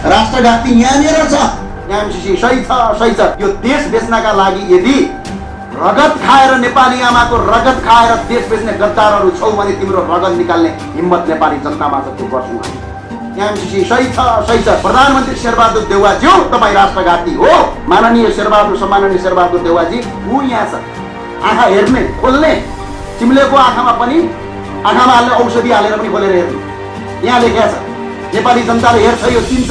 राष्ट्रघाती यहाँनिर छ। एमसीसी सही छ। यो देश बेच्नका लागि यदि रगत खाएर नेपाली आमाको रगत खाएर देश बेच्ने गद्दारहरू छौ भने तिम्रो रगत निकाल्ने हिम्मत नेपाली जनतामा छ। त्यो गर्छौँ हामी। एमसीसी सही छ। प्रधानमन्त्री शेरबहादुर देउवाज्यू तपाईँ राष्ट्रघाती हो। माननीय शेरबहादुर देउवाजी ऊ यहाँ छ। आँखा हेर्ने खोल्ने, चिम्लेको आँखामा पनि आँखामा हाल्ने औषधि हालेर पनि खोलेर हेर्ने यहाँ लेखेको छ। नेपाली जनताले हेर्छ, यो चिन्छ।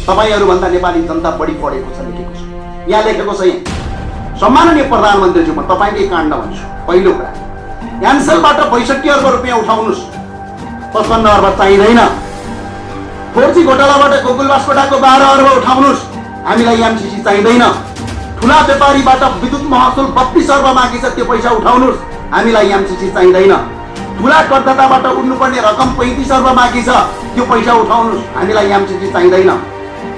तपाईँहरूभन्दा नेपाली जनता बढी पढेको छ, लेखेको छ यहाँ लेखेको छ। यहाँ सम्माननीय प्रधानमन्त्रीज्यू, म तपाईँकै काण्ड भन्छु। पहिलो कुरा, यान्सेलबाट 62 अर्ब रुपियाँ उठाउनुहोस्, 55 अर्ब चाहिँदैन। 4G घोटालाबाट गोकुलवासकोटाको 12 अर्ब उठाउनुहोस्, हामीलाई एमसीसी चाहिँदैन। ठुला व्यापारीबाट विद्युत महसुल 32 अर्ब बाँकी छ, त्यो पैसा उठाउनुहोस्, हामीलाई एमसीसी चाहिँदैन। ठुला करदाताबाट उठ्नुपर्ने रकम 35 अर्ब बाँकी छ, त्यो पैसा उठाउनुहोस्, हामीलाई एमसीसी चाहिँदैन।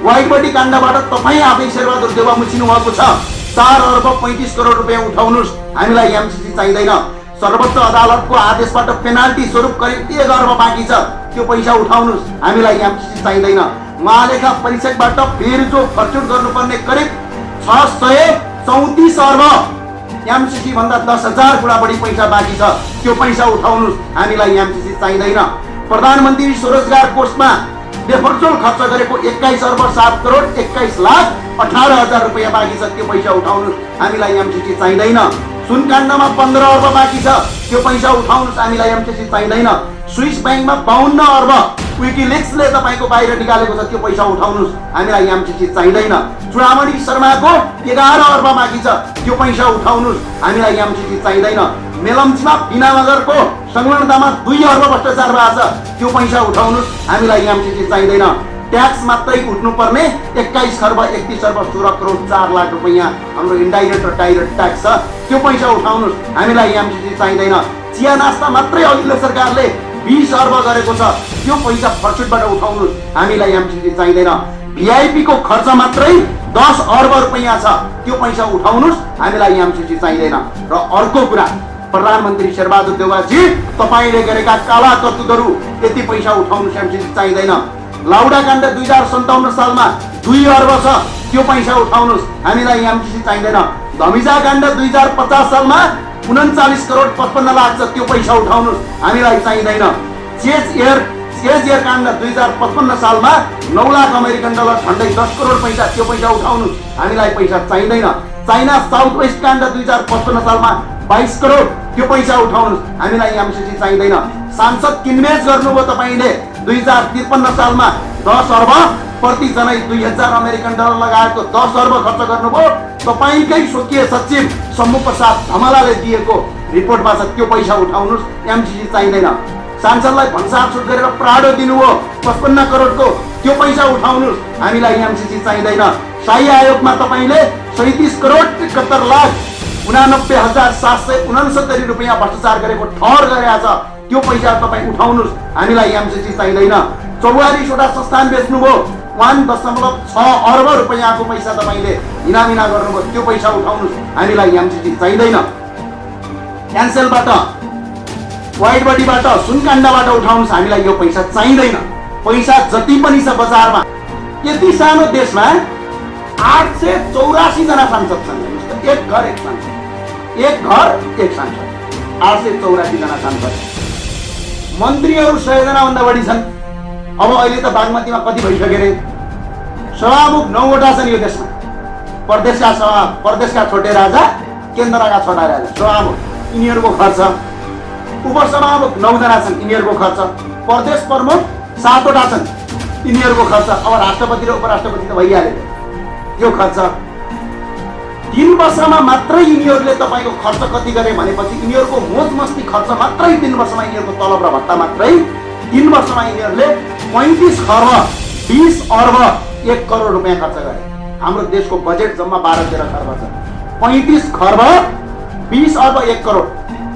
वाइटबडी काण्डबाट तपाईँ आफै शेरबहादुर देउवा मुछिनु भएको छ, 4 अर्ब 35 करोड रुपियाँ उठाउनुहोस्, हामीलाई एमसीसी चाहिँदैन। सर्वोच्च अदालतको आदेशबाट पेनाल्टी स्वरूप करिब 1 अर्ब बाँकी छ, त्यो पैसा उठाउनुहोस्, हामीलाई एमसीसी चाहिँदैन। महालेखा परीक्षकबाट फेरि जो खर्चुट गर्नुपर्ने करिब 634 अर्ब एमसीसी भन्दा 10,000 गुणा बढी पैसा बाँकी छ, त्यो पैसा उठाउनुहोस्, हामीलाई एमसीसी चाहिँदैन। प्रधानमन्त्री स्वरोजगार कोषमा बेफर्जोल खर्च गरेको 21 अर्ब 7 करोड 21 लाख 18 हजार रुपियाँ बाँकी छ, त्यो पैसा उठाउनुहोस्, हामीलाई एमसीसी चाहिँदैन। सुनकाण्डमा 15 अर्ब बाँकी छ, त्यो पैसा उठाउनुहोस्, हामीलाई एमसीसी चाहिँदैन। स्विस ब्याङ्कमा 52 अर्ब विकिलिक्सले तपाईँको बाहिर निकालेको छ, त्यो पैसा उठाउनुहोस्, हामीलाई एमसीसी चाहिँदैन। चुडामणि शर्माको 11 अर्ब बाँकी छ, त्यो पैसा उठाउनुहोस्, हामीलाई एमसीसी चाहिँदैन। मेलम्चीमा बिनामगरको संलग्नतामा 2 अर्ब भ्रष्टाचार भएको छ, त्यो पैसा उठाउनुहोस्, हामीलाई एमसीसी चाहिँदैन। ट्याक्स मात्रै उठ्नुपर्ने 21 खर्ब 31 अर्ब 16 करोड 4 लाख रुपियाँ हाम्रो इन्डाइरेक्ट र डाइरेक्ट ट्याक्स छ, त्यो पैसा उठाउनुहोस्, हामीलाई एमसीसी चाहिँदैन। चिया नास्ता मात्रै अघिल्लो सरकारले 20 अर्ब गरेको छ, त्यो पैसा फर्चुटबाट उठाउनुहोस्, हामीलाई एमसीसी चाहिँदैन। भिआइपी को खर्च मात्रै 10 अर्ब रुपियाँ छ, त्यो पैसा उठाउनुहोस्, हामीलाई एमसीसी चाहिँदैन। र अर्को कुरा, प्रधानमन्त्री शेरबहादुर देउवाजी तपाईँले गरेका काला करतुतहरू यति पैसा उठाउनुहोस्, एमसीसी चाहिँदैन। लाउडा काण्ड 2057 सालमा 2 अर्ब छ, त्यो पैसा उठाउनुहोस्, हामीलाई एमसीसी चाहिँदैन। धमिजा काण्ड 2050 सालमा 39 करोड 55 लाख छ, त्यो पैसा उठाउनुहोस्, हामीलाई चाहिँदैन। चेज एयर काण्ड 2055 सालमा 9 लाख अमेरिकन डलर झन्डै 10 करोड पैसा, त्यो पैसा उठाउनुहोस्, हामीलाई पैसा चाहिँदैन। चाइना साउथ वेस्ट काण्ड 2055 सालमा 22 करोड, त्यो पैसा उठाउनुहोस्, हामीलाई एमसीसी चाहिँदैन। सांसद किनबेच गर्नुभयो तपाईँले 2053 सालमा 10 अर्ब प्रतिजना 2000 अमेरिकन डलर लगाएको 10 अर्ब खर्च गर्नुभयो, तपाईँकै स्वकीय सचिव सम्मु प्रसाद धमलाले दिएको रिपोर्टमा छ, त्यो पैसा उठाउनुहोस्, एमसीसी चाहिँदैन। सांसदलाई भन्सार छुट गरेर प्राडो दिनुभयो 55 करोडको, त्यो पैसा उठाउनुहोस्, हामीलाई एमसीसी चाहिँदैन। शाही आयोगमा तपाईँले 37 करोड 71 लाख 89,769 रुपियाँ भ्रष्टाचार गरेको ठहर गरेका छ, त्यो पैसा तपाईँ उठाउनुहोस्, हामीलाई एमसीसी चाहिँदैन। 44वटा संस्थान बेच्नुभयो, 1.6 अर्ब रुपियाँको पैसा तपाईँले हिनामिना गर्नुभयो, त्यो पैसा उठाउनुहोस्, हामीलाई एमसीसी चाहिँदैन। क्यान्सेलबाट, वाइटबडीबाट, सुनकाण्डबाट उठाउनुहोस्, हामीलाई यो पैसा चाहिँदैन। पैसा जति पनि छ बजारमा, यति सानो देशमा 884 जना सांसद छन्। एक घर एक सांसद, एक घर एक सांसद, 884 जना सांसद। मन्त्रीहरू 100 जना भन्दा बढी छन्। अब अहिले त बागमतीमा कति भइसक्यो रे, सभामुख 9वटा छन् यो देशमा। प्रदेशका छोटे राजा, केन्द्रका छोटा राजा, सभामुख यिनीहरूको खर्च। उपसभामुख 9 जना छन्, यिनीहरूको खर्च। प्रदेश प्रमुख 7वटा छन्, यिनीहरूको खर्च। अब राष्ट्रपति र उपराष्ट्रपति त भइहाल्यो, यो खर्च। 3 वर्षमा मात्रै यिनीहरूले तपाईँको खर्च कति गरे भनेपछि यिनीहरूको मोज मस्ती खर्च मात्रै 3 वर्षमा यिनीहरूको तलब र भत्ता मात्रै 3 वर्षमा यिनीहरूले 35 खर्ब 20 अर्ब 1 करोड रुपियाँ खर्च गरे। हाम्रो देशको बजेट जम्मा 12-13 खर्ब छ। 35 खर्ब 20 अर्ब 1 करोड।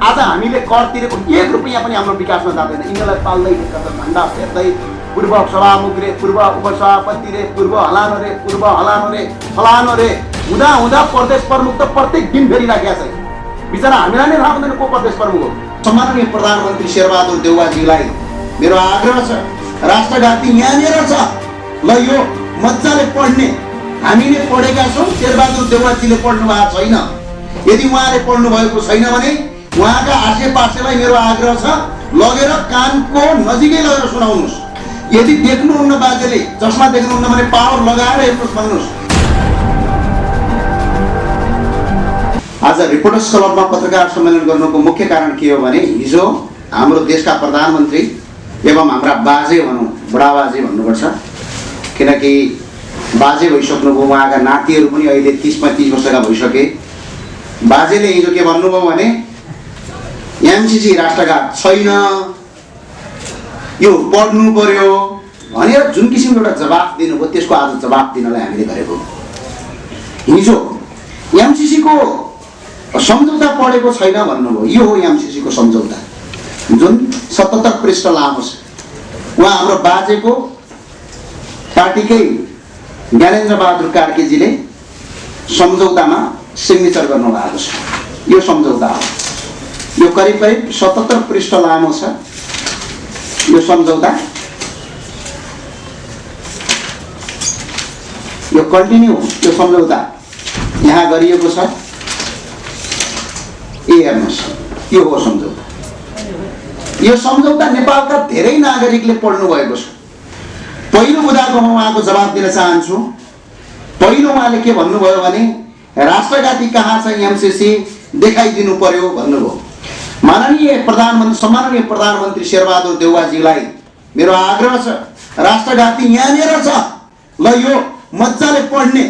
आज हामीले कर तिरेको 1 रुपियाँ पनि हाम्रो विकासमा जाँदैन। यिनीहरूलाई पाल्दै झन्डा फेर्दै पूर्व सभामुख रे, पूर्व उपसभापति रे, पूर्व हलानो रे, पूर्व हलानो रे, फलानो रे हुँदा हुँदा प्रदेश प्रमुख त प्रत्येक दिन फेरिराखेका छ। बिचरा हामीलाई नै थाहा हुँदैन को प्रदेश प्रमुख हो। सम्माननीय प्रधानमन्त्री शेरबहादुर देउवाजीलाई मेरो आग्रह छ, राष्ट्रघाती यहाँनिर छ। ल यो मजाले पढ्ने हामीले पढेका छौँ, शेरबहादुर देउवाजीले पढ्नु भएको छैन। यदि उहाँले पढ्नु भएको छैन भने उहाँका आसेपासेलाई मेरो आग्रह छ, लगेर कानको नजिकै लगेर सुनाउनुहोस्। यदि देख्नुहुन्न बाजेले, चस्मा देख्नुहुन्न भने पावर लगाएर हेर्नुहोस् भन्नुहोस्। आज रिपोर्टर्स क्लबमा पत्रकार सम्मेलन गर्नुको मुख्य कारण के हो भने हिजो हाम्रो देशका प्रधानमन्त्री एवं हाम्रा बाजे भनौँ, बुढाबाजे भन्नुपर्छ, किनकि बाजे भइसक्नुभयो, उहाँका नातिहरू पनि अहिले 30-35 वर्षका भइसके। बाजेले हिजो के भन्नुभयो भने एमसीसी राष्ट्रघात छैन, यो पढ्नु पर्यो भनेर जुन किसिमको एउटा जवाफ दिनुभयो, त्यसको आज जवाफ दिनलाई हामीले गरेको। हिजो एमसीसीको सम्झौता पढेको छैन भन्नुभयो। यो हो एमसीसीको सम्झौता, जुन 77 पृष्ठ लामो छ। उहाँ हाम्रो बाजेको पार्टीकै ज्ञानेन्द्र बहादुर कार्कीजीले सम्झौतामा सिग्नेचर गर्नुभएको छ। यो सम्झौता हो, यो करिब 77 पृष्ठ लामो छ। यो सम्झौता यो कन्टिन्यू, यो सम्झौता यहाँ गरिएको छ। हेर्नुहोस्, यो हो सम्झौता। यो सम्झौता नेपालका धेरै नागरिकले पढ्नु भएको छ। पहिलो मुद्दाको म उहाँको जवाब दिन चाहन्छु। पहिलो उहाँले के भन्नुभयो भने राष्ट्रघाती कहाँ छ, एमसीसी देखाइदिनु पर्यो भन्नुभयो। सम्माननीय प्रधानमन्त्री शेरबहादुर देउवाजीलाई मेरो आग्रह छ, राष्ट्रघाती यहाँनिर छ, ल यो मजाले पढ्ने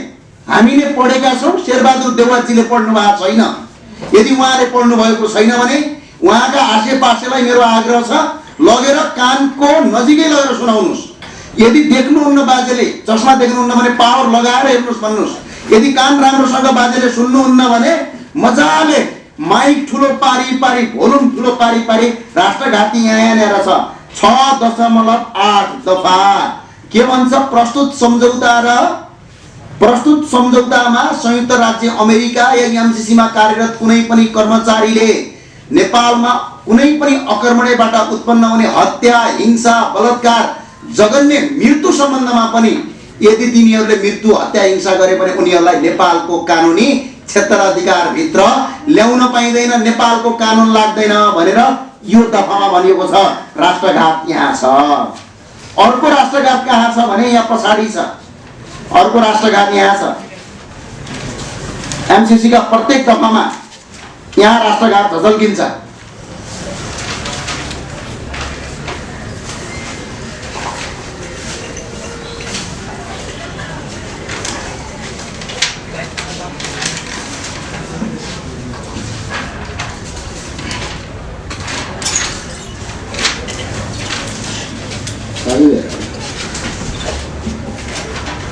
हामीले पढेका छौँ, शेरबहादुर देउवाजीले पढ्नु भएको छैन। यदि उहाँले पढ्नु भएको छैन भने उहाँका आसेपासेलाई मेरो आग्रह छ, लगेर कानको नजिकै लगेर सुनाउनुहोस्। यदि देख्नुहुन्न बाजेले, चस्मा देख्नुहुन्न भने पावर लगाएर हेर्नुहोस् भन्नुहोस्। यदि कान राम्रोसँग बाजेले सुन्नुहुन्न भने मजाले माइक ठुलो पारी पारी, भोल्युम ठुलो पारी पारी राष्ट्रघाती यहाँनिर छ। 6.8 दफा के भन्छ? प्रस्तुत सम्झौतामा संयुक्त राज्य अमेरिका या एमसीसीमा कार्यरत कुनै पनि कर्मचारीले नेपालमा कुनै पनि अकर्मण्यबाट उत्पन्न हुने हत्या, हिंसा, बलात्कार, जघन्य मृत्यु सम्बन्धमा पनि यदि तिनीहरूले मृत्यु, हत्या, हिंसा गरे भने उनीहरूलाई नेपालको कानुनी क्षेत्राधिकार भित्र ल्याउन पाइँदैन, नेपालको कानुन लाग्दैन भनेर यो दफामा भनिएको छ। राष्ट्रघात यहाँ छ। अर्को राष्ट्रघात कहाँ छ भने यहाँ पछाडि छ। अर्को राष्ट्रघात यहाँ छ। एमसीसी का प्रत्येक दफामा यहाँ राष्ट्रघात झल्किन्छ।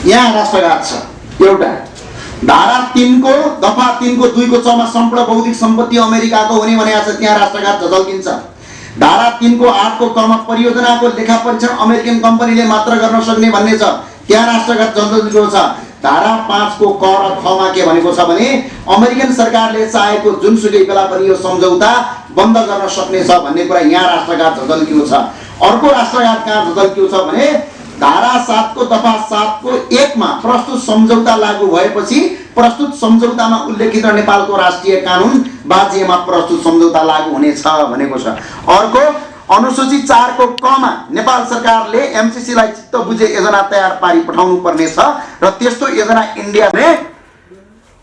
यहाँ राष्ट्रघात छ। एउटा धारा 3 को दफा 3 को 2 को 6 मा सम्पूर्ण बौद्धिक सम्पत्ति अमेरिकाको हुने भनेको छ, त्यहाँ राष्ट्रघात झल्किन्छ। धारा 3 को 8 को क मा परियोजनाको लेखा परीक्षण अमेरिकन कम्पनीले मात्र गर्न सक्ने भन्ने छ, त्यहाँ राष्ट्रघात झल्किएको छ। धारा 5 को क र ख मा के भनेको छ भने अमेरिकन सरकारले चाहेको जुनसुकै बेला पनि यो सम्झौता बन्द गर्न सक्ने छ भन्ने कुरा यहाँ राष्ट्रघात झल्किएको छ। अर्को राष्ट्रघात कहाँ झल्किएको छ भने धारा 7 को दफा 7 को 1 मा प्रस्तुत सम्झौता लागू भएपछि प्रस्तुत सम्झौतामा उल्लेखित नेपालको राष्ट्रिय कानुन बाजिएमा प्रस्तुत सम्झौता लागू हुनेछ भनेको छ। अर्को अनुसूची 4 को क मा नेपाल सरकारले एमसीसी लाई चित्त बुझे योजना तयार पारी पठाउनु पर्ने छ र त्यस्तो योजना इन्डियाले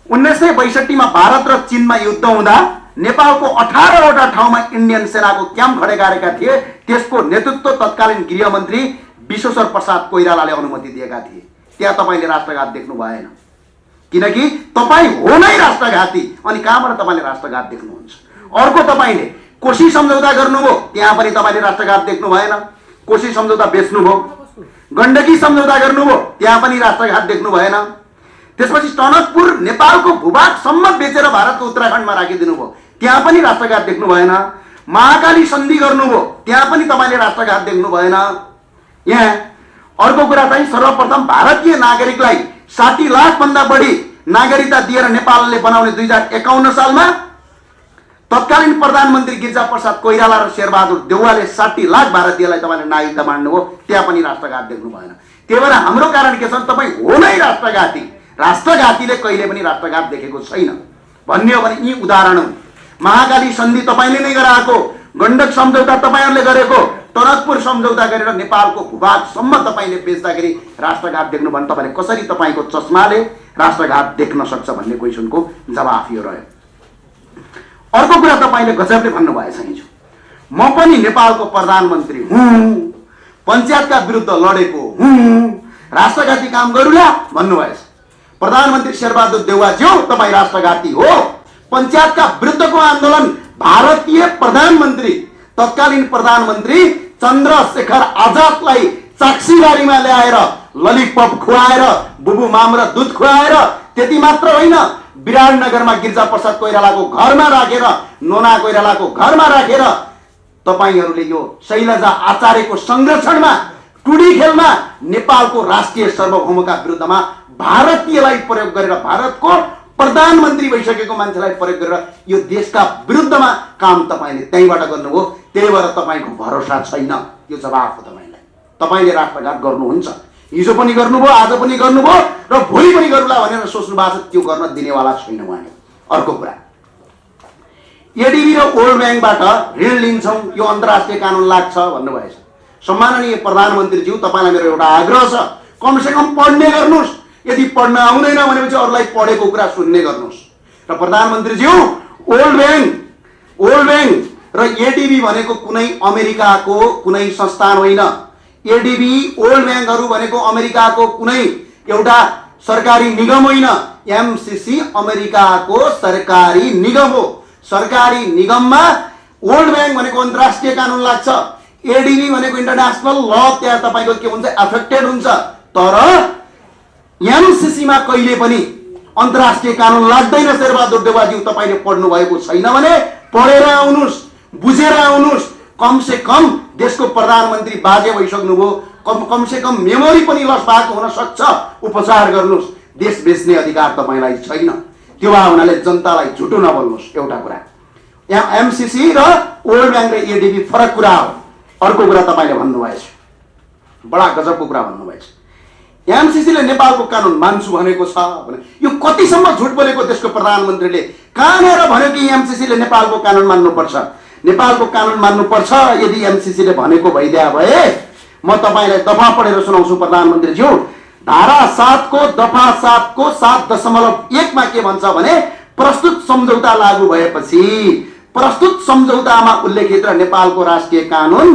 1962 मा भारत र चीनमा युद्ध हुँदा नेपालको 18 वटा ठाउँमा इन्डियन सेनाको क्याम्प खडे गरेका थिए। त्यसको नेतृत्व तत्कालीन गृहमन्त्री विश्वेश्वर प्रसाद कोइरालाले अनुमति दिएका थिए। त्यहाँ तपाईले राष्ट्रघात देख्नु भएन, किनकि तपाई हो नै राष्ट्रघाती। अनि कहाँबाट तपाईले राष्ट्रघात देख्नुहुन्छ? अर्को तपाईले कोशी सम्झौता गर्नुभयो, त्यहाँ पनि तपाईले राष्ट्रघात देख्नु भएन। कोशी सम्झौता बेच्नुभयो। गण्डकी सम्झौता गर्नुभयो, त्यहाँ पनि राष्ट्रघात देख्नु भएन। त्यसपछि टनकपुर नेपालको भूभागसम्म बेचेर भारतको उत्तराखण्डमा राखिदिनु भयो, त्यहाँ पनि राष्ट्रघात देख्नु भएन। महाकाली सन्धि गर्नुभयो, त्यहाँ पनि तपाईले राष्ट्रघात देख्नु भएन। यहाँ अर्को कुरा चाहिँ सर्वप्रथम भारतीय नागरिकलाई 60 लाख भन्दा बढी नागरिकता दिएर नेपालले बनाउने 2051 सालमा तत्कालीन प्रधानमन्त्री गिरिजा प्रसाद कोइराला र शेरबहादुर देउवाले 60 लाख भारतीयलाई तपाईले नागरिकता बाँड्नुभयो, त्यहाँ पनि राष्ट्रघात देख्नु भएन। त्यही भएर हाम्रो कारण के छ, तपाईँ हो नै राष्ट्रघाती, राष्ट्रघातीले कहिले पनि राष्ट्रघात देखेको छैन भन्ने हो भने यी उदाहरण हुन्। महाकाली सन्धि तपाईँले नै गराएको, गण्डक सम्झौता तपाईँहरूले गरेको, टनकपुर सम्झौता गरेर नेपालको भूभागसम्म तपाईँले बेच्दाखेरि राष्ट्रघात देख्नु भने तपाईँले कसरी तपाईँको चस्माले राष्ट्रघात देख्न सक्छ भन्ने क्वेसनको जवाफ यो रह्यो। अर्को कुरा तपाईँले गजबले भन्नुभएछ हिजो, म पनि नेपालको प्रधानमन्त्री हुँ, पञ्चायतका विरुद्ध लडेको हुँ, राष्ट्रघाती काम गरौँला भन्नुभएछ। प्रधानमन्त्री शेरबहादुर देउवाज्यू तपाईँ राष्ट्रघाती हो। पञ्चायतका विरुद्धको आन्दोलन भारतीय प्रधानमन्त्री, तत्कालीन प्रधानमन्त्री चन्द्रशेखर आजादलाई चाक्सीबारीमा ल्याएर ललिपप खुवाएर, बुबु माम र दुध खुवाएर, त्यति मात्र होइन, विराटनगरमा गिरिजा प्रसाद कोइरालाको घरमा राखेर, नोना कोइरालाको घरमा राखेर तपाईहरूले यो शैलजा आचार्यको संरक्षणमा, टुडी खेलमा नेपालको राष्ट्रिय सार्वभौमका विरुद्धमा भारतीयलाई प्रयोग गरेर, भारतको प्रधानमन्त्री भइसकेको मान्छेलाई प्रयोग गरेर यो देशका विरुद्धमा काम तपाईँले त्यहीँबाट गर्नुभयो। त्यही भएर तपाईँको भरोसा छैन। यो जवाफ हो तपाईँलाई। तपाईँले राष्ट्रघात गर्नुहुन्छ, हिजो पनि गर्नुभयो, आज पनि गर्नुभयो र भोलि पनि गरौँला भनेर सोच्नु भएको छ, त्यो गर्न दिनेवाला छैन उहाँले। अर्को कुरा, एडिबी र वर्ल्ड ब्याङ्कबाट ऋण लिन्छौँ, यो अन्तर्राष्ट्रिय कानुन लाग्छ भन्नुभएछ। सम्माननीय प्रधानमन्त्रीज्यू, तपाईँलाई मेरो एउटा आग्रह छ, कमसेकम पढ्ने गर्नुहोस्। यदि पढ्न आउँदैन भनेपछि अरूलाई पढेको कुरा सुन्ने गर्नुहोस्। र प्रधानमन्त्रीज्यू, वर्ल्ड ब्याङ्क र एडिबी भनेको कुनै अमेरिकाको कुनै संस्थान होइन। एडिबी, वर्ल्ड ब्याङ्कहरू भनेको अमेरिकाको कुनै एउटा सरकारी निगम होइन। एमसिसी अमेरिकाको सरकारी निगम हो। सरकारी निगममा वर्ल्ड ब्याङ्क भनेको अन्तर्राष्ट्रिय कानुन लाग्छ, एडिबी भनेको इन्टरनेसनल ल, त्यहाँ तपाईँको के हुन्छ, एफेक्टेड हुन्छ। तर एमसिसीमा कहिले पनि अन्तर्राष्ट्रिय कानुन लाग्दैन। शेरबहादुर देउवाज्यू, तपाईँले पढ्नु भएको छैन भने पढेर आउनुहोस्, बुझेर आउनुहोस्। कमसे कम देशको प्रधानमन्त्री बाजे भइसक्नुभयो, कमसे कम मेमोरी पनि लस भएको हुन सक्छ, उपचार गर्नुहोस्। देश बेच्ने अधिकार तपाईँलाई छैन। त्यो भए हुनाले जनतालाई झुटो नबोल्नुहोस्। एउटा कुरा, एमसिसी र वर्ल्ड ब्याङ्क र एडिबी फरक कुरा हो। अर्को कुरा तपाईँले भन्नुभएछ, बडा गजबको कुरा भन्नुभएछ, एमसिसीले नेपालको कानुन मान्छु भनेको छ भने यो कतिसम्म झुट बोलेको देशको प्रधानमन्त्रीले? कहाँनिर भन्यो कि एमसिसीले नेपालको कानुन मान्नुपर्छ? नेपालको कानुन मान्नुपर्छ यदि एमसिसीले भनेको भइदिया भए म तपाईँलाई दफा पढेर सुनाउँछु प्रधानमन्त्रीज्यू। धारा 7 को दफा 7 को 7.1 मा के भन्छ भने, प्रस्तुत सम्झौता लागू भएपछि प्रस्तुत सम्झौतामा उल्लेखित र नेपालको राष्ट्रिय कानुन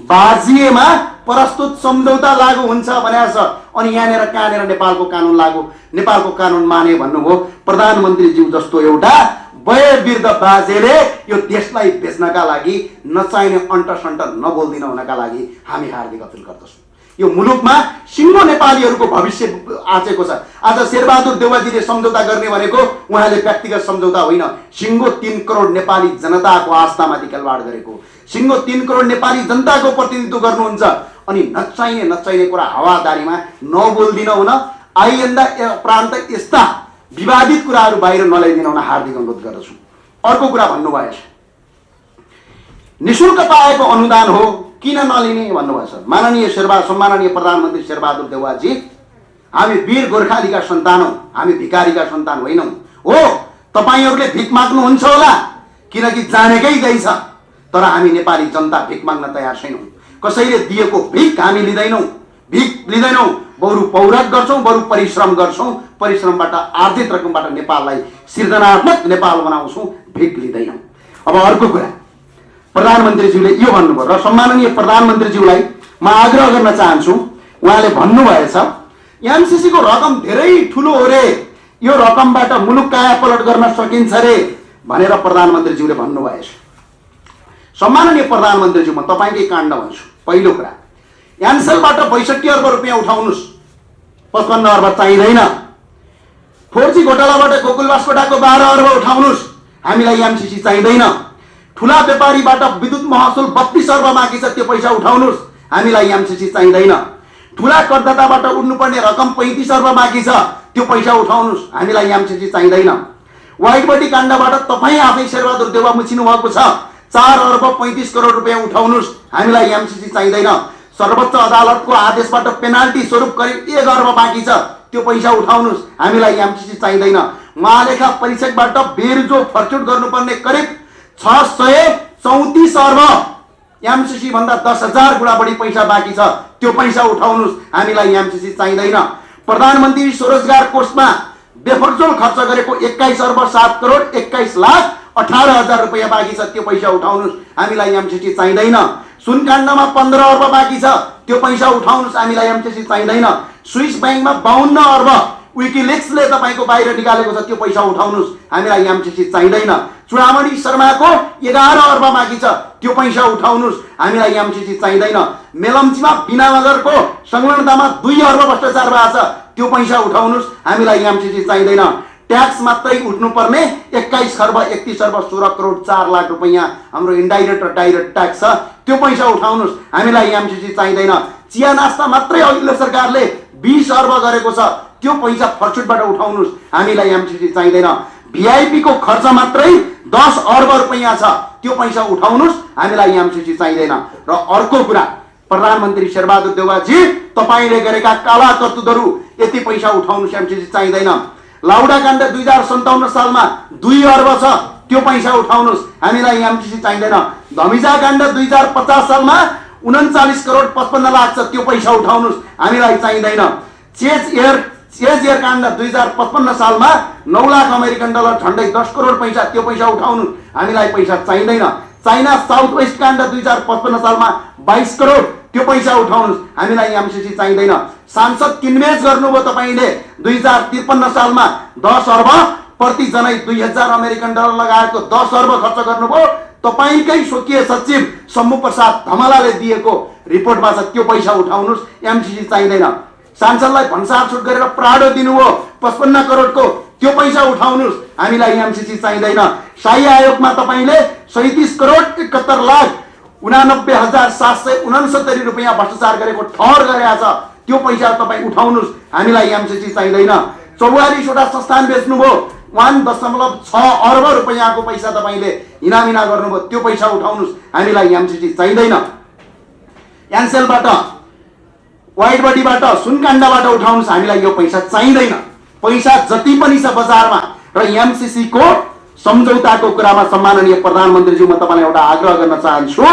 बाजिएमा प्रस्तुत सम्झौता लागू हुन्छ भनेको छ। अनि यहाँनिर कहाँनिर नेपालको कानुन लागू, नेपालको कानुन माने भन्नुभयो? प्रधानमन्त्रीज्यू जस्तो एउटा वयोवृद्ध बाजेले यो देशलाई बेच्नका लागि नचाहिने अन्टसन्ट नबोल्दिन हुनका लागि हामी हार्दिक अपिल गर्दछौँ। यो मुलुकमा सिङ्गो नेपालीहरूको भविष्य आँचेको छ। आज शेरबहादुर देउवाजीले सम्झौता गर्ने भनेको उहाँले व्यक्तिगत सम्झौता होइन, सिङ्गो 3 करोड नेपाली जनताको आस्थामाथि खेलवाड गरेको, सिङ्गो 3 करोड नेपाली जनताको प्रतिनिधित्व गर्नुहुन्छ। अनि नचाहिने कुरा हावादारीमा नबोल्दिन हुन, आइन्दा प्रान्त यस्ता विवादित कुराहरू बाहिर नल्याइदिन हुन हार्दिक अनुरोध गर्दछु। अर्को कुरा भन्नुभएछ, निशुल्क पाएको अनुदान हो किन नलिने भन्नुभएछ। सम्माननीय प्रधानमन्त्री शेरबहादुर देउवाजी, हामी वीर गोर्खालीका सन्तान हौँ, हामी भिखारीका सन्तान होइनौँ। हो, तपाईँहरूले भिख माग्नुहुन्छ होला किनकि जानेकै गई छ, तर हामी नेपाली जनता भिख माग्न तयार छैनौँ। कसैले दिएको भिख हामी लिँदैनौँ, बरु पौरख गर्छौँ, बरु परिश्रम गर्छौँ, परिश्रमबाट आर्जित रकमबाट नेपाललाई सृजनात्मक नेपाल बनाउँछौँ, भिख लिँदैनौँ। अब अर्को कुरा, प्रधानमन्त्रीज्यूले यो भन्नुभयो र सम्माननीय प्रधानमन्त्रीज्यूलाई म आग्रह गर्न चाहन्छु। उहाँले भन्नुभएछ एमसिसी को रकम धेरै ठुलो हो रे, यो रकमबाट मुलुक कायापलट गर्न सकिन्छ रे भनेर प्रधानमन्त्रीज्यूले भन्नुभएछ। सम्माननीय प्रधानमन्त्रीज्यू, म तपाईँकै काण्ड भन्छु। पहिलो कुरा, एनसेलबाट 62 अर्ब रुपियाँ उठाउनुहोस्, 55 अर्ब चाहिँदैन। 4G घोटालाबाट गोकुल बास्कोटाको 12 अर्ब उठाउनुहोस्, हामीलाई एमसिसी चाहिँदैन। ठुला व्यापारीबाट विद्युत महसुल 32 अर्ब बाँकी छ, त्यो पैसा उठाउनुहोस्, हामीलाई एमसिसी चाहिँदैन। ठुला करदाताबाट उठ्नुपर्ने रकम 35 अर्ब बाँकी छ, त्यो पैसा उठाउनुहोस्, हामीलाई एमसिसी चाहिँदैन। व्हाइट बडी काण्डबाट तपाईँ आफै शेरबहादुर देउवा मुछिनु भएको छ, 4 अर्ब 35 करोड रुपियाँ उठाउनुहोस्, हामीलाई एमसिसी चाहिँदैन। सर्वोच्च अदालतको आदेशबाट पेनाल्टी स्वरूप करिब 1 अर्ब बाँकी छ, त्यो पैसा उठाउनुस्, हामीलाई एमसीसी चाहिँदैन। महालेखा परीक्षकबाट बेरुजो फर्चुट गर्नुपर्ने करिब 634 अर्ब एमसीसी भन्दा 10,000 गुणा बढी पैसा बाँकी छ, त्यो पैसा उठाउनुस्, हामीलाई एमसीसी चाहिँदैन। प्रधानमन्त्री स्वरोजगार कोषमा बेफर्जोल खर्च गरेको 21 अर्ब 7 करोड 21 लाख 18,000 रुपैयाँ बाँकी छ, त्यो पैसा उठाउनुस्, हामीलाई एमसीसी चाहिँदैन। सुनकाण्डमा 15 अर्ब बाँकी छ, त्यो पैसा उठाउनुस्, हामीलाई एमसीसी चाहिँदैन। स्विस ब्याङ्कमा 52 अर्ब विकिलिक्सले तपाईको बाहिर निकालेको छ, त्यो पैसा उठाउनुस्, हामीलाई एमसीसी चाहिँदैन। चुडामणि शर्माको 11 अर्ब बाँकी छ, त्यो पैसा उठाउनुस्, हामीलाई एमसीसी चाहिँदैन। मेलम्चीमा बिनामगरको संलग्नतामा 2 अर्ब भ्रष्टाचार भएको छ, त्यो पैसा उठाउनुस्, हामीलाई एमसीसी चाहिँदैन। ट्याक्स मात्रै उठ्नुपर्ने 21 खर्ब 31 अर्ब 16 करोड 4 लाख रुपैयाँ हाम्रो इन्डाइरेक्ट र डाइरेक्ट ट्याक्स छ, त्यो पैसा उठाउनुस्, हामीलाई एमसीसी चाहिँदैन। चिया नास्ता मात्रै अघिल्लो सरकारले 20 अर्ब गरेको छ, त्यो पैसा फर्चुटबाट उठाउनुस्, हामीलाई एमसीसी चाहिँदैन। भिआइपी को खर्च मात्रै 10 अर्ब रुपैयाँ छ, त्यो पैसा उठाउनुस्, हामीलाई एमसीसी चाहिँदैन। र अर्को कुरा, प्रधानमन्त्री शेरबहादुर देउवाजी तपाईले गरेका काला करतुतहरू यति पैसा उठाउनुस्, एमसीसी चाहिँदैन। लाउडा काण्ड 2057 सालमा 2 अर्ब छ, त्यो पैसा उठाउनुस्, हामीलाई एमसीसी चाहिँदैन। धमिजा काण्ड 2050 सालमा 39 करोड 55 लाख छ, त्यो पैसा उठाउनुस्, हामीलाई चाहिँदैन। चेज एयर काण्ड 2055 सालमा 9 लाख अमेरिकन डलर झन्डै 10 करोड पैसा, त्यो पैसा उठाउनु, हामीलाई पैसा चाहिँदैन। चाइना साउथ वेस्ट काण्ड 2055 सालमा 22 करोड, त्यो पैसा उठाउनुस्, हामीलाई एमसीसी चाहिँदैन। सांसद किनबेच गर्नुभयो तपाईले 2053 सालमा 10 अर्ब प्रति जनै 2000 अमेरिकन डलर लगाएको 10 अर्ब खर्च गर्नुभयो, तपाईकै स्वकीय सचिव शम्भु प्रसाद धमलाले दिएको रिपोर्टमा छ, त्यो पैसा उठाउनुस्, एमसीसी चाहिँदैन। सांसदलाई भन्सार छुट गरेर प्राडो दिनुभयो 55 करोडको, त्यो पैसा उठाउनुस्, हामीलाई एमसीसी चाहिँदैन। शाही आयोगमा तपाईले 37 करोड 71 लाख 89,769 रुपैयाँ भ्रष्टाचार गरेको ठहर गरेका छ, त्यो पैसा तपाईँ उठाउनुस्, हामीलाई एमसीसी चाहिँदैन। 44वटा संस्थान बेच्नुभयो, 1.6 अर्ब रुपैयाँको पैसा तपाईले हिनामिना गर्नुभयो, त्यो पैसा उठाउनुस्, हामीलाई एमसीसी चाहिँदैन। एनसेलबाट वाइट बडीबाट सुनकाण्डबाट उठाउनुस्, हामीलाई यो पैसा चाहिँदैन। पैसा जति पनि छ बजारमा र एमसीसी को सम्झौताको कुरामा सम्माननीय प्रधानमन्त्रीज्यू म तपाईलाई एउटा आग्रह गर्न चाहन्छु।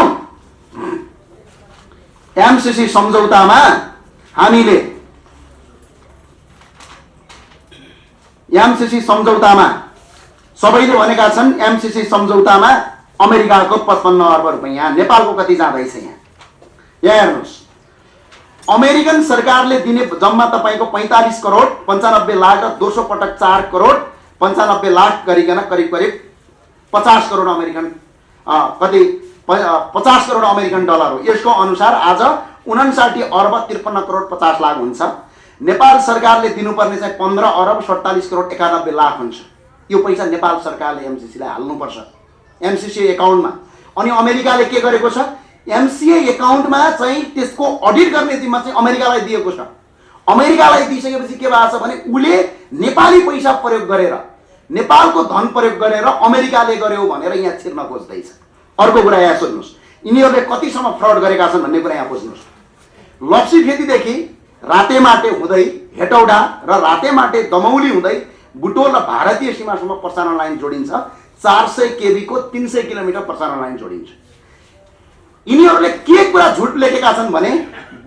एमसीसी सम्झौतामा हामीले एमसीसी सम्झौतामा सबैले भनेका छन् एमसीसी सम्झौतामा अमेरिकाको 55 अर्ब रुपैयाँ, नेपालको कति जाँदैछ यहाँ हेर्नुस्। अमेरिकन सरकारले दिने जम्मा तपाईको 45 करोड 95 लाख र दोस्रो पटक 4 करोड 95 लाख गरिकन करिब 50 crore American 50 crore American dollar हो। यसको अनुसार आज 59 अर्ब 53 करोड 50 लाख हुन्छ। नेपाल सरकारले दिनुपर्ने चाहिँ 15 अर्ब 47 करोड 91 लाख हुन्छ। यो पैसा नेपाल सरकारले एमसीसीलाई हाल्नुपर्छ एमसीसी एकाउन्टमा। अनि अमेरिकाले के गरेको छ, एमसीए एकाउन्टमा चाहिँ त्यसको अडिट गर्ने जिम्मा चाहिँ अमेरिकालाई दिएको छ। अमेरिकालाई दिइसकेपछि के भएको छ भने उले नेपाली पैसा प्रयोग गरेर नेपालको धन प्रयोग गरेर अमेरिकाले गर्यो भनेर यहाँ छिर्न खोज्दैछ। अर्को कुरा यहाँ सोध्नुस्, यिनीहरूले कतिसम्म फ्रड गरेका छन् भन्ने कुरा यहाँ बुझ्नुस्। लप्सी फेदीदेखि रातेमाटे हुँदै हेटौडा र रातेमाटे दमौली हुँदै बुटोल र भारतीय सीमासम्म प्रसारण लाइन जोडिन्छ। 400 केबी को 300 किलोमिटर प्रसारण लाइन जोडिन्छ। यिनीहरूले के कुरा झुट लेखेका छन् भने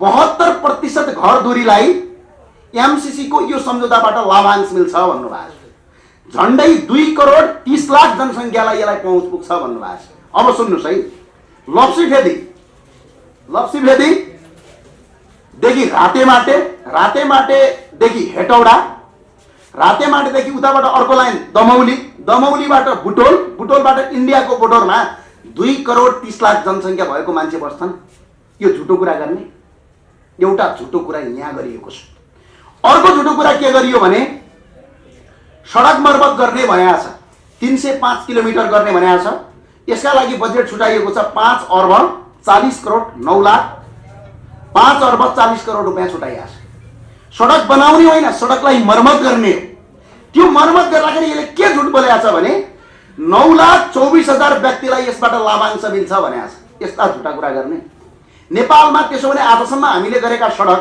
72% घर दूरीलाई एमसीसी को यो सम्झौताबाट लाभांश मिल्छ भन्नुभएको छ। झन्डै 2 करोड 30 लाख जनसङ्ख्यालाई यसलाई पहुँच पुग्छ भन्नुभएको छ। अब सुन्नुस् है, लप्सी फेदी देखि रातेमाटेदेखि हेटौडा, रातेमाटेदेखि उताबाट अर्को लाइन दमौलीबाट बुटोलबाट इन्डियाको बोर्डरमा 2 करोड 30 लाख जनसङ्ख्या भएको मान्छे बस्छन्। यो झुटो कुरा गर्ने एउटा झुटो कुरा यहाँ गरिएको छ। अर्को झुटो कुरा के गरियो भने सडक मर्मत गर्ने भनेको छ, 305 किलोमिटर गर्ने भनेको छ। यसका लागि बजेट छुटाइएको छ 5 अर्ब 40 करोड 9 लाख 5 अर्ब 40 करोड रुपैयाँ छुटाइएको छ। सडक बनाउने होइन, सडकलाई मर्मत गर्ने हो। त्यो मर्मत गर्दाखेरि यसले के झुट बोलेको छ भने 9,24,000 व्यक्तिलाई यसबाट लाभांश मिल्छ भनेको छ। यस्ता झुटा कुरा गर्ने नेपालमा त्यसो भने आजसम्म हामीले गरेका सडक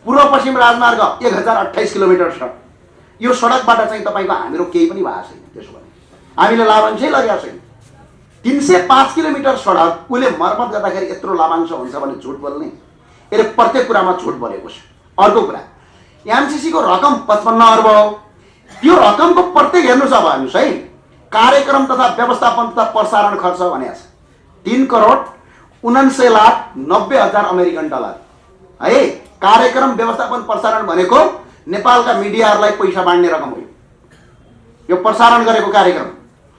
पूर्व पश्चिम राजमार्ग 1028 किलोमिटर छ। यो सडकबाट चाहिँ तपाईँको हाम्रो केही पनि भएको छैन। त्यसो भने हामीले लाभांशै लगेका छैन। 305 किलोमिटर सडक उसले मर्मत गर्दाखेरि यत्रो लाभांश हुन्छ भने झुट बोल्ने, यसले प्रत्येक कुरामा झुट बोलेको छ। अर्को कुरा, एमसीसी को रकम 55 अर्ब हो। त्यो रकमको प्रत्येक हेर्नुहोस्, अब हेर्नुहोस् है, कार्यक्रम तथा व्यवस्थापन तथा प्रसारण खर्च भनेको छ 3,49,90,000 अमेरिकन डलर है। कार्यक्रम व्यवस्थापन प्रसारण भनेको नेपालका मिडियाहरूलाई पैसा बाँड्ने रकम हो। यो प्रसारण गरेको कार्यक्रम,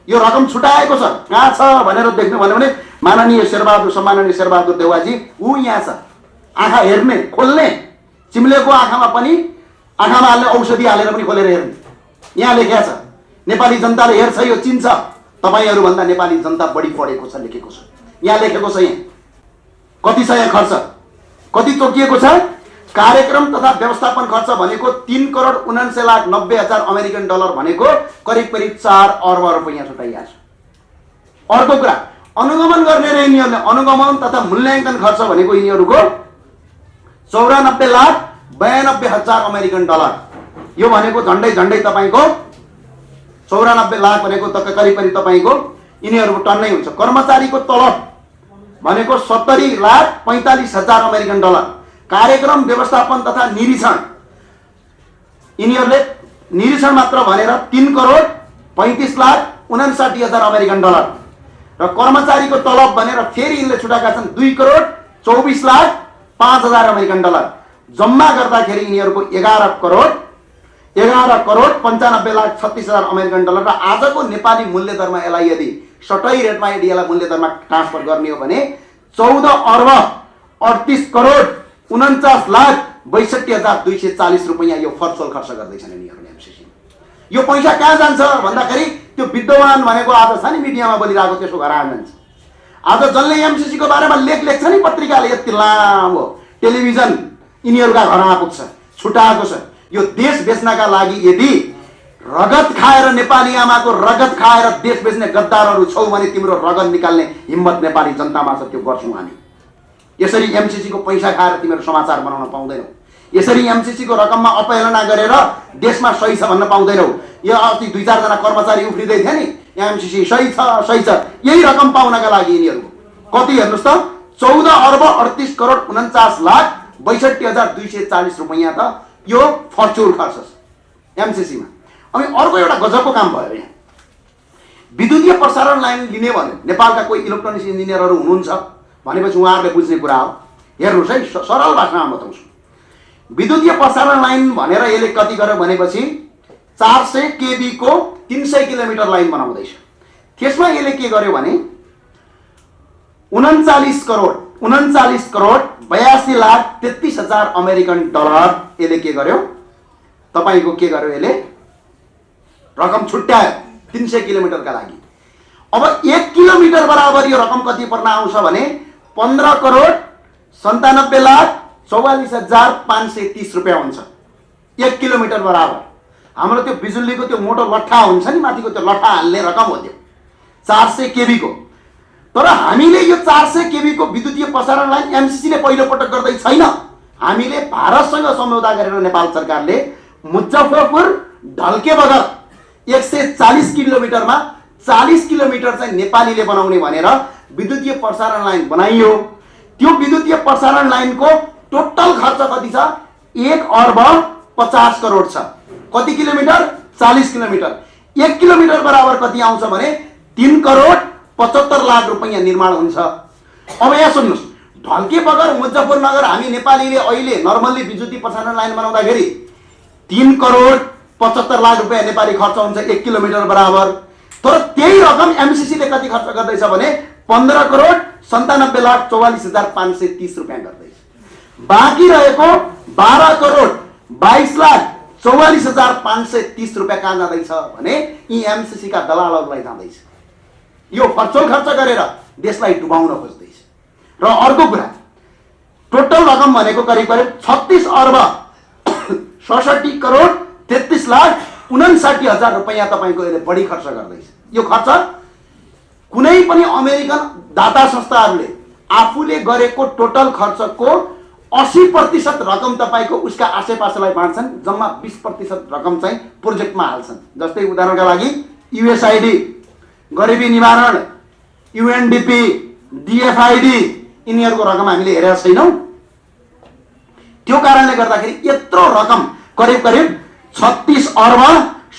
यो रकम छुटाएको छ। कहाँ छ भनेर देख्नु भन्यो भने माननीय शेरबहादुर, सम्माननीय शेरबहादुर देउवाजी ऊ यहाँ छ। आँखा हेर्ने, खोल्ने, चिम्लेको आँखामा पनि, आँखामा हाल्ने औषधि हालेर पनि खोलेर हेर्ने, यहाँ लेखेको छ। नेपाली जनताले हेर्छ, यो चिन्छ। तपाईहरुभन्दा नेपाली जनता बढी पढेको छ, लेखेको छ यहाँ, लेखेको छ यहाँ। कति छ यहाँ खर्च, कति तोकिएको छ? कार्यक्रम तथा व्यवस्थापन खर्च भनेको 3,49,90,000 अमेरिकन डलर भनेको करिब 4 अर्ब रुपैयाँ छुटाइएको छ। अर्को कुरा, अनुगमन गर्ने र यिनीहरूले अनुगमन तथा मूल्याङ्कन खर्च भनेको यिनीहरूको 94,92,000 अमेरिकन डलर। यो भनेको झन्डै झन्डै तपाईको 94 लाख भनेको करिब तपाईको यिनीहरूको टन्नै हुन्छ। कर्मचारीको तलब भनेको 70,45,000 अमेरिकन डलर। कार्यक्रम व्यवस्थापन तथा निरीक्षण यिनीहरूले निरीक्षण मात्र भनेर 3,35,59,000 अमेरिकन डलर र कर्मचारीको तलब भनेर फेरि यिनले छुटाएका छन् 2,24,05,000 अमेरिकन डलर। जम्मा गर्दाखेरि यिनीहरूको 11,95,36,000 अमेरिकन डलर। र आजको नेपाली मूल्य दरमा यसलाई यदि सटै रेटमा यदि यसलाई मूल्य दरमा ट्रान्सफर गर्ने हो भने 14,38,49,62,40 रुपैयाँ यो फर्चुअल खर्च गर्दैछन् यिनीहरूले एमसीसी। यो पैसा कहाँ जान्छ भन्दाखेरि त्यो विद्वान भनेको आज छ नि मिडियामा बोलिरहेको त्यसो घर जान्छ। आज जसले एमसीसी को बारेमा लेख लेख्छ नि पत्रिकाले, यति लामो टेलिभिजन यिनीहरूका घरमा पुग्छ, छुटाएको छ। यो देश बेच्नका लागि यदि रगत खाएर, नेपाली आमाको रगत खाएर देश बेच्ने गद्दारहरू छौ भने तिम्रो रगत निकाल्ने हिम्मत नेपाली जनतामा छ, त्यो गर्छौं हामी। यसरी एमसीसी को पैसा खाएर तिमीहरू समाचार बनाउन पाउँदैनौ। यसरी एमसीसी को रकममा अपहेलना गरेर देशमा सही छ भन्न पाउँदैनौ। यो अस्ति 2-4 जना कर्मचारी उफ्रिदै थिए नि, एमसीसी सही छ सही छ, यही रकम पाउनका लागि यिनीहरू कति हेर्नुस् त 14,38,49,62,40 रुपैयाँ त यो फर्चुअल खर्च छ एमसीसी मा। अनि अर्को एउटा गजबको काम भयो यहाँ, विद्युतीय प्रसारण लाइन लिने भने नेपालका कोही इलेक्ट्रोनिक्स इन्जिनियरहरू हुनुहुन्छ भनेपछि उहाँहरूले बुझ्ने कुरा हो। हेर्नुहोस् है, सरल भाषामा बताउँछु। विद्युतीय प्रसारण लाइन भनेर यसले कति गर्यो भनेपछि 400 केबी को 300 किलोमिटर लाइन बनाउँदैछ। त्यसमा यसले के गर्यो भने 39,82,33,000 अमेरिकन डलर यसले के गर्यो, तपाईको के गर्यो, यसले रकम छुट्यायो 300 किलोमिटरका लागि। अब 1 किलोमिटर बराबर यो रकम कति पर्न आउँछ भने 15,44,44,530 रुपैयाँ हुन्छ 1 किलोमिटर बराबर। हाम्रो त्यो बिजुलीको त्यो मोटो लट्ठा हुन्छ नि, माथिको त्यो लट्ठा हाल्ने रकम हो त्यो 400 केबी को। तर हामीले यो 400 केबी को विद्युतीय प्रसारण लाइन एमसीसी ले पहिलो पटक गर्दै छैन। हामीले भारतसँग सम्झौता गरेर नेपाल सरकारले मुजफ्फरपुर ढल्के बगर 140 किलोमिटरमा 40 किलोमिटर चाहिँ नेपालीले बनाउने भनेर विद्युतीय प्रसारण लाइन बनाइयो। त्यो विद्युतीय प्रसारण लाइनको टोटल खर्च कति छ? 1,50 करोड छ। कति किलोमिटर? 40 किलोमिटर। 1 किलोमिटर बराबर कति आउँछ भने 3,75,00,000 रुपैयाँ निर्माण हुन्छ। अब यहाँ सुन्नुस्, ढल्के बगर मुजफ्फरनगर हामी नेपालीले अहिले नर्मल्ली विद्युतीय प्रसारण लाइन बनाउँदाखेरि 3,75,00,000 रुपैयाँ नेपाली खर्च हुन्छ 1 किलोमिटर बराबर। तर त्यही रकम एमसीसी ले कति खर्च गर्दैछ भने 15,97,44,530 रुपैयाँ गर्दैछ। बाँकी रहेको 12,22,44,530 रुपैयाँ कहाँ जाँदैछ भने यी एमसीसी का दलालहरूलाई जाँदैछ। यो फर्चुअल खर्च गरेर देशलाई डुबाउन खोज्दैछ। र अर्को कुरा, टोटल रकम भनेको करिब 36 अर्ब 67,33,59,000 रुपैयाँ तपाईको यसले बढी खर्च गर्दैछ। यो खर्च कुनै पनि अमेरिकन दाता संस्थाहरूले आफूले गरेको टोटल खर्चको 80% रकम तपाईको उसका आसेपासेलाई बाँड्छन्, जम्मा 20% रकम चाहिँ प्रोजेक्टमा हाल्छन्। जस्तै उदाहरणका लागि युएसआइडी, गरिबी निवारण, युएनडीपी, डीएफआईडी, यिनीहरूको रकम हामीले हेरेका छैनौँ। त्यो कारणले गर्दाखेरि यत्रो रकम करिब करिब 36 अर्ब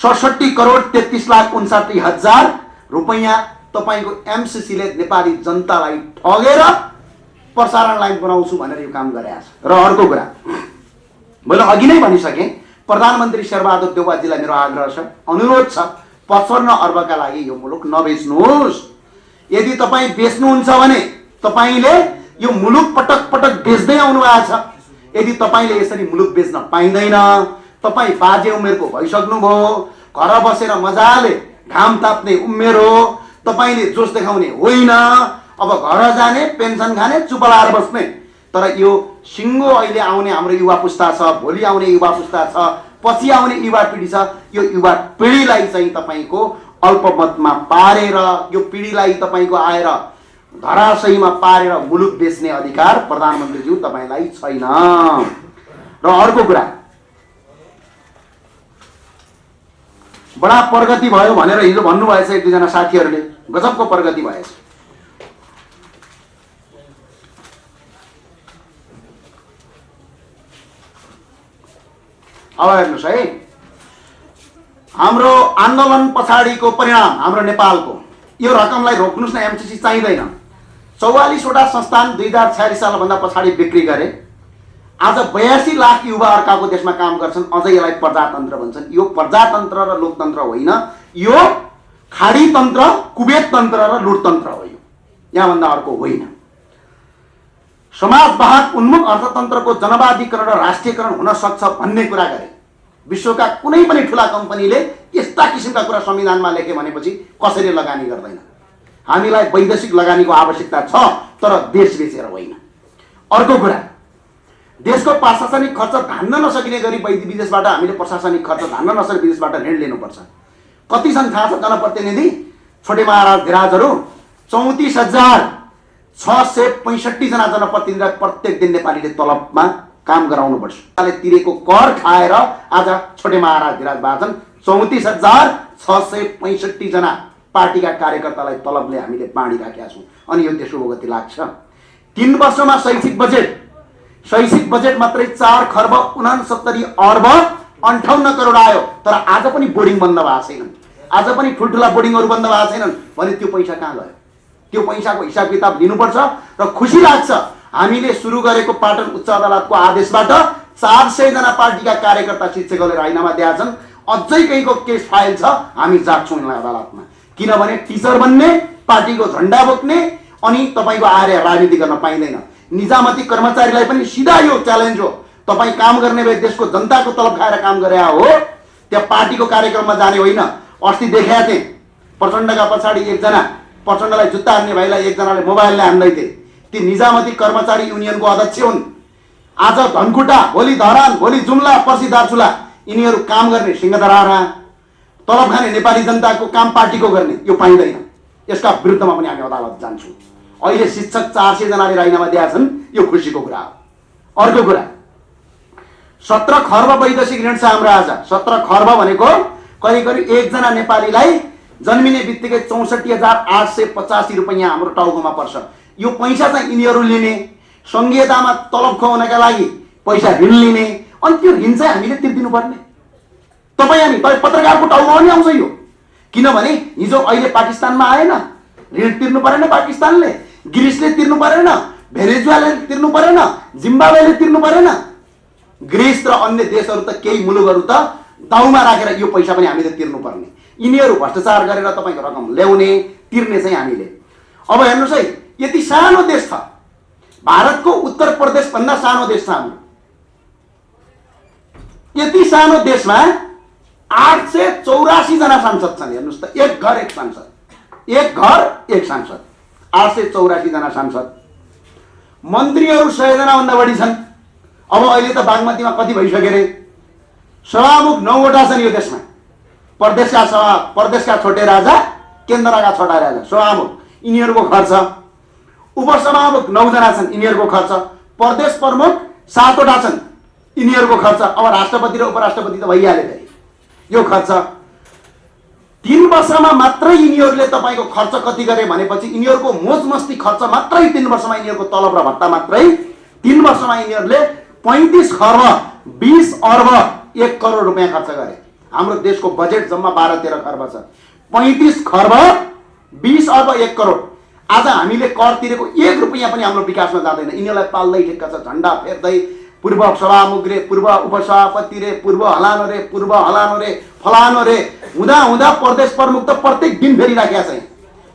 67 करोड 33 लाख 59 हजार रुपैयाँ तपाईको एमसीसीले नेपाली जनतालाई ठगेर प्रसारण लाइन बनाउँछु भनेर यो काम गरेको छ। र अर्को कुरा मैले अघि नै भनिसकेँ, प्रधानमन्त्री शेरबहादुर देउवाजीलाई मेरो आग्रह छ, अनुरोध छ, 55 अर्बका लागि यो मुलुक नबेच्नुहोस्। यदि तपाईँ बेच्नुहुन्छ भने तपाईँले यो मुलुक पटक पटक बेच्दै आउनु भएको छ। यदि तपाईँले यसरी मुलुक बेच्न पाइँदैन, तपाईँ बाजे उमेरको भइसक्नुभयो, घर बसेर मजाले घाम ताप्ने उमेर हो, तपाईँले जोस देखाउने होइन, अब घर जाने, पेन्सन खाने, चुप लाएर बस्ने। तर यो सिङ्गो अहिले आउने हाम्रो युवा पुस्ता छ, भोलि आउने युवा पुस्ता छ, पछि आउने युवा पिँढी छ, यो युवा पिँढीलाई चाहिँ तपाईँको अल्पमतमा पारेर, यो पिँढीलाई तपाईँको आएर धराशयीमा पारेर मुलुक बेच्ने अधिकार प्रधानमन्त्रीज्यू तपाईँलाई छैन। र अर्को कुरा, बडा प्रगति भयो भनेर हिजो भन्नुभएछ एक दुईजना साथीहरूले, गजबको प्रगति भएछ। अब हेर्नुहोस् है, हाम्रो आन्दोलन पछाडिको परिणाम हाम्रो नेपालको, यो रकमलाई रोक्नुहोस् न, एमसीसी चाहिँदैन। 44 वटा संस्थान 2046 सालभन्दा पछाडि बिक्री गरे। आज 82 लाख युवा अर्काको देशमा काम गर्छन्, अझै यसलाई प्रजातन्त्र भन्छन्। यो प्रजातन्त्र र लोकतन्त्र होइन, यो खाडी तन्त्र, कुबेत तन्त्र र लुटतन्त्र हो। यो यहाँभन्दा अर्को होइन। समाजवाहक उन्मुख अर्थतन्त्रको जनवादीकरण र राष्ट्रियकरण हुन सक्छ भन्ने कुरा गरे। विश्वका कुनै पनि ठुला कम्पनीले यस्ता किसिमका कुरा संविधानमा लेखे भनेपछि कसैले लगानी गर्दैन। हामीलाई वैदेशिक लगानीको आवश्यकता छ, तर देश बेचेर होइन। अर्को कुरा, देशको प्रशासनिक खर्च धान्न नसकिने गरी विदेशबाट हामीले प्रशासनिक खर्च धान्न नसके विदेशबाट ऋण लिनुपर्छ। कति छन् थाहा छ जनप्रतिनिधि? छोटे महाराज धिराजहरू 34,665 जना जनप्रतिनिधिलाई प्रत्येक दिन नेपालीले तलबमा काम गराउनुपर्छ। तिरेको कर खाएर आज छोटे महाराज धिराज भएछन्। 34,665 जना पार्टीका कार्यकर्तालाई तलबले हामीले बाँडिराखेका छौँ। अनि यो देशको गति लाग्छ। 3 वर्षमा शैक्षिक बजेट मात्रै 4 खर्ब 69 अर्ब 58 करोड आयो। तर आज पनि बोर्डिङ बन्द भएको छैनन्, आज पनि ठुल्ठुला बोर्डिङहरू बन्द भएको छैनन् भने त्यो पैसा कहाँ गयो? त्यो पैसाको हिसाब किताब लिनुपर्छ। र खुसी लाग्छ, हामीले सुरु गरेको पाटन उच्च अदालतको आदेशबाट 400 जना पार्टीका कार्यकर्ता शिक्षकहरूले राजीनामा दिएका छन्। अझै कहीँको केस फाइल छ, हामी जान्छौँ यसलाई अदालतमा। किनभने टिचर बन्ने, पार्टीको झन्डा बोक्ने अनि तपाईँको आएर राजनीति गर्न पाइँदैन। निजामती कर्मचारीलाई पनि सिधा यो च्यालेन्ज हो, तपाईँ काम गर्ने भए देशको जनताको तलब खाएर काम गरे हो, त्यहाँ पार्टीको कार्यक्रममा जाने होइन। अस्ति देखाएको थिएँ, प्रचण्डका पछाडि एकजना, प्रचण्डलाई जुत्ता हान्ने भाइलाई एकजनाले मोबाइलले हान्दै थिए। ती निजामती कर्मचारी युनियनको अध्यक्ष हुन्। आज धनकुटा, भोलि धरान, भोलि जुम्ला, पर्सि दार्चुला, यिनीहरू काम गर्ने सिंहदरबारमा तलब खाने नेपाली जनताको काम पार्टीको गर्ने, यो पाइँदैन। यसका विरुद्धमा पनि हामी अदालत जान्छौँ। अहिले शिक्षक 400 जनाले राजीनामा दिएका छन्, यो खुसीको कुरा हो। अर्को कुरा, 17 खर्ब वैदेशिक ऋण छ हाम्रो आज। 17 खर्ब भनेको करिब करिब एकजना नेपालीलाई जन्मिने बित्तिकै 64,885 रुपैयाँ हाम्रो टाउकोमा पर्छ। यो पैसा चाहिँ यिनीहरू लिने, सङ्घीयतामा तलब खुवाउनका लागि पैसा ऋण लिने, अनि त्यो ऋण चाहिँ हामीले तिर्दिनु पर्ने। तपाईँ पत्रकारको टाउकोमा पनि आउँछ यो। किनभने हिजो अहिले पाकिस्तानमा आएन, ऋण तिर्नु परेन पाकिस्तानले, ग्रिसले तिर्नु परेन, भेनेजुएलाले तिर्नु परेन, जिम्बाब्वेले तिर्नु परेन। ग्रिस र अन्य देशहरू त, केही मुलुकहरू त दाउमा राखेर यो पैसा पनि हामीले तिर्नु पर्ने। यिनीहरू भ्रष्टाचार गरेर तपाईँको रकम ल्याउने, तिर्ने चाहिँ हामीले। अब हेर्नुहोस् है, यति सानो देश छ, भारतको उत्तर प्रदेश भन्दा सानो देश छ हाम्रो। यति सानो देशमा 884 जना सांसद छन्। हेर्नुहोस् त, एक घर एक सांसद, एक घर एक सांसद, 884 जना सांसद। मन्त्रीहरू 100 जना भन्दा बढी छन्। अब अहिले त बागमतीमा कति भइसक्यो रे? सभामुख 9 वटा छन् यो देशमा। प्रदेशका छोटे राजा, केन्द्रका छोटा राजा, सभामुख, यिनीहरूको खर्च। उपसभामुख 9 जना छन्, यिनीहरूको खर्च। प्रदेश प्रमुख 7 वटा छन्, यिनीहरूको खर्च। अब राष्ट्रपति र उपराष्ट्रपति त भइहाल्यो फेरि, यो खर्च 3 वर्षमा मात्रै यिनीहरूले तपाईँको खर्च कति गरे भनेपछि यिनीहरूको मोज मस्ती खर्च मात्रै 3 वर्षमा, यिनीहरूको तलब र भत्ता मात्रै 3 वर्षमा यिनीहरूले 35 खर्ब 20 अर्ब 1 करोड रुपियाँ खर्च गरे। हाम्रो देशको बजेट जम्मा 12-13 खर्ब छ। 35 खर्ब 20 अर्ब 1 करोड। आज हामीले कर तिरेको 1 रुपियाँ पनि हाम्रो विकासमा जाँदैन। यिनीहरूलाई पाल्दै ठिक्क छ, झन्डा फेर्दै पूर्व सभामुख रे, पूर्व उपसभापति रे, पूर्व हलानो रे, पूर्व हलानो रे, फलानो रे हुँदा हुँदा प्रदेश प्रमुख त प्रत्येक दिन फेरिराखेका छ।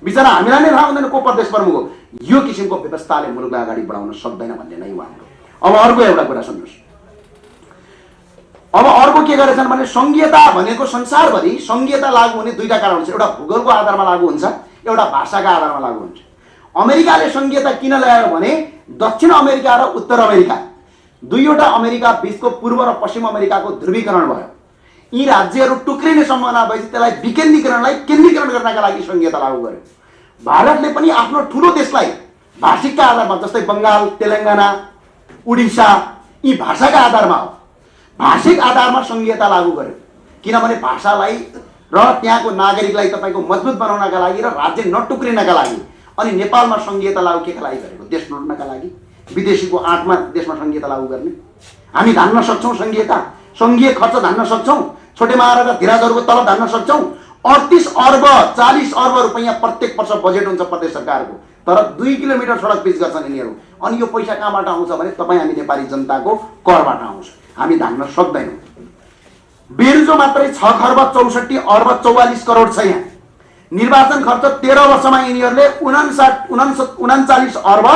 बिचरा हामीलाई नै थाहा हुँदैन को प्रदेश प्रमुख हो। यो किसिमको व्यवस्थाले मुलुकलाई अगाडि बढाउन सक्दैन भन्ने नै हो हाम्रो। अब अर्को एउटा कुरा सुन्नुहोस्, अब अर्को के गरेछन् भने संघीयता भनेको संसारभरि संघीयता लागू हुने 2टा कारण हुन्छ। एउटा भूगोलको आधारमा लागू हुन्छ, एउटा भाषाका आधारमा लागू हुन्छ। अमेरिकाले संघीयता किन ल्यायो भने दक्षिण अमेरिका र उत्तर अमेरिका, 2वटा अमेरिका बीचको पूर्व र पश्चिम अमेरिकाको ध्रुवीकरण भयो। यी राज्यहरू टुक्रिने सम्भावना भएपछि त्यसलाई विकेन्द्रीकरणलाई केन्द्रीकरण गर्नका लागि संघीयता लागू गर्यो। भारतले पनि आफ्नो ठुलो देशलाई भाषिकका आधारमा, जस्तै बङ्गाल, तेलङ्गाना, उडिसा, यी भाषाका आधारमा हो, भाषिक आधारमा संघीयता लागू गर्यो। किनभने भाषालाई र त्यहाँको नागरिकलाई तपाईँको मजबुत बनाउनका लागि र राज्य नटुक्रिनका लागि। अनि नेपालमा संघीयता लागू केका लागि गरेको? देश लुट्नका लागि, विदेशीको आँटमा देशमा संघीयता लागू गर्ने। हामी धान्न सक्छौँ संघीयता, संघीय खर्च धान्न सक्छौँ, छोटे महाराजा धिराजहरूको तलब धान्न सक्छौँ। 38 अर्ब 40 अर्ब रुपियाँ प्रत्येक वर्ष बजेट हुन्छ प्रदेश सरकारको, तर 2 किलोमिटर सडक पिच गर्छन् यिनीहरू। अनि यो पैसा कहाँबाट आउँछ भने तपाईँ हामी नेपाली जनताको करबाट आउँछ। हामी धान्न सक्दैनौँ। बेरुजो मात्रै 6 खर्ब 64 अर्ब 44 करोड छ यहाँ। निर्वाचन खर्च 13 वर्षमा यिनीहरूले 39 अर्ब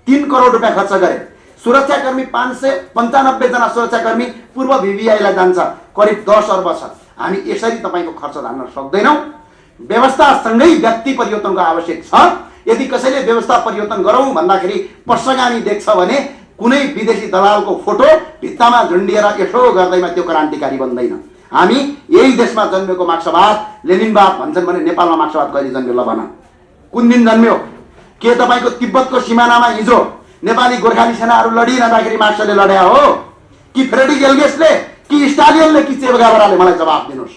3 करोड रुपियाँ खर्च गरे। सुरक्षाकर्मी 595 जना सुरक्षाकर्मी पूर्व VVIलाई जान्छ, करिब 10 अर्ब छ। हामी यसरी तपाईँको खर्च धान्न सक्दैनौँ। व्यवस्थासँगै व्यक्ति परिवर्तनको आवश्यक छ। यदि कसैले व्यवस्था परिवर्तन गरौँ भन्दाखेरि पश्चगामी देख्छ भने कुनै विदेशी दलालको फोटो भित्तामा झुन्डिएर यसो गर्दैमा त्यो क्रान्तिकारी बन्दैन। हामी यही देशमा जन्मेको मार्क्सवाद लेनिनवाद भन्छन् भने नेपालमा मार्क्सवाद कहिले जन्म्यो ल भन? कुन दिन जन्म्यो? के तपाईँको तिब्बतको सिमानामा हिजो नेपाली गोर्खाली सेनाहरू लडिरहँदाखेरि मार्क्सले लड्या हो कि फ्रेडरिक एल्गेसले कि स्टालिनले कि चे गुएभाराले? मलाई जवाफ दिनुहोस्।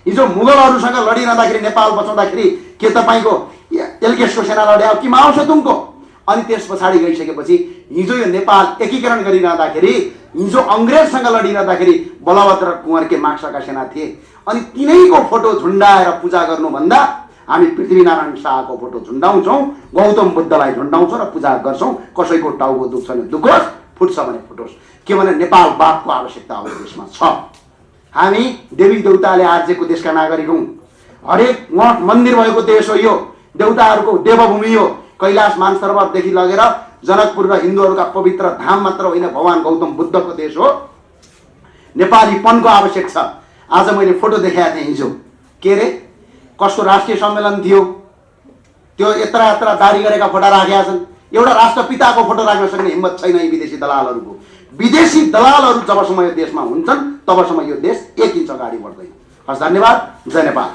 हिजो मुगलहरूसँग लडिरहँदाखेरि नेपाल बचाउँदाखेरि के तपाईँको एल्गेसको सेना लड्या हो कि माओ सेतुङको? अनि त्यस पछाडि गइसकेपछि हिजो यो नेपाल एकीकरण गरिरहँदाखेरि, हिजो अङ्ग्रेजसँग लडिरहँदाखेरि बलभद्र कुँवरके मार्क्सका सेना थिए। अनि तिनैको फोटो झुन्डाएर पूजा गर्नुभन्दा हामी पृथ्वीनारायण शाहको फोटो झुन्डाउँछौँ, गौतम बुद्धलाई झुन्डाउँछौँ र पूजा गर्छौँ। कसैको टाउको दुख्छ भने दुखोस्, फुट्छ भने फुटोस्। के भने नेपालवादको आवश्यकता अब देशमा छ। हामी देवी देउताले आर्जेको देशका नागरिक हौँ। हरेक मठ मन्दिर भएको देश हो यो, देउताहरूको देवभूमि हो। कैलाश मानसरोवरदेखि लगेर जनकपुर र हिन्दूहरूका पवित्र धाम मात्र होइन, भगवान गौतम बुद्धको देश हो। नेपालीपनको आवश्यक छ। आज मैले फोटो देखाएको थिएँ हिजो, के रे कसको राष्ट्रिय सम्मेलन थियो, त्यो यत्रा यत्रा दारी गरेका फोटो राखेका छन्। एउटा राष्ट्रपिताको फोटो राख्न सक्ने हिम्मत छैन यी विदेशी दलालहरूको। विदेशी दलालहरू जबसम्म यो देशमा हुन्छन् तबसम्म यो देश 1 इन्च अगाडि बढ्दैन। हस्, धन्यवाद। जय नेपाल।